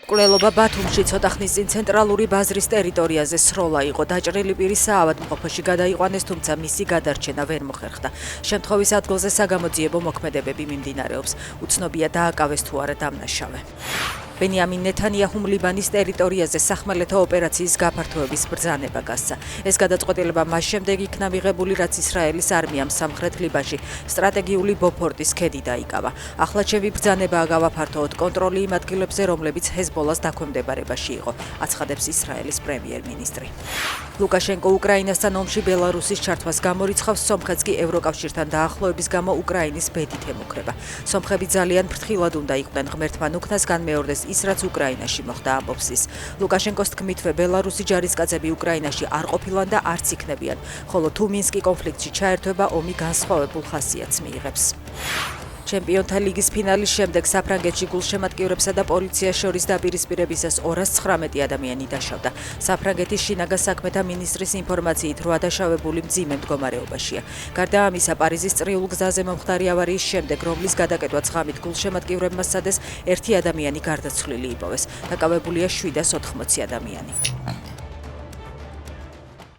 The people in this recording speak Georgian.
მკვლელობა ბათუმში ცოტა ხნის წინ ცენტრალური ბაზრის ტერიტორიაზე სროლა იყო. დაჭრილი პირი საავადმყოფოში გადაიყვანეს, თუმცა მისი გადარჩენა ვერ მოხერხდა. შემთხვევის ადგილზე საგამოძიებო მოქმედებები მიმდინარეობს. უცნობია დააკავეს თუ არა დამნაშავე. ბენიამინ ნეთანიაჰუმ ლიბანის ტერიტორიაზე სახმელეთო ოპერაციის გაფართოების ბრძანება გასცა. ეს გადაწყვეტილება მას შემდეგ იქნა მიღებული, რაც ისრაელის არმიამ სამხრეთ ლიბანში სტრატეგიული ბოფორტის ქედი დაიკავა. ახლა ჩემი ბრძანებაა გავაფართოოთ კონტროლი იმ ადგილებზე, რომლებიც ჰეზბოლას დაქვემდებარებაში იყო, აცხადებს ისრაელის პრემიერ-მინისტრი. ლუკაშენკო უკრაინასთან ომში ბელარუსის ჩართვას გამორიცხავს, სომხეთს კი ევროკავშირთან დაახლოების გამო უკრაინის ბედით ემუქრება. სომხები ძალიან ფრთხილად უნდა იყვნენ ღმერთმა ნუქნას განმეორდეს ის, რაც უკრაინაში მოხდა, ამბობს ის. ლუკაშენკოს თქმითვე ბელარუსი ჯარისკაცები უკრაინაში არ ყოფილან და არც იქნებიან, ხოლო თუ მინსკი კონფლიქტში ჩაერთვება, ომი განსხვავებულ ხასიათს მიიღებს. ჩემპიონთა ლიგის ფინალის შემდეგ საფრანგეთში გულშემატკივრებსა და პოლიციას შორის დაპირისპირებისას 219 ადამიანი დაშავდა. საფრანგეთის შინაგან საქმეთა მინისტრის ინფორმაციით 8 დაშავებული მძიმე მდგომარეობაშია. გარდა ამისა, პარიზის წრიულ გზაზე მომხდარი ავარიის შემდეგ, რომლის გადაკეთვაც ღამით გულშემატკივრებმა სცადეს, 1 ადამიანი გარდაცვლილი იპოვეს. დაკავებულია 780 ადამიანი.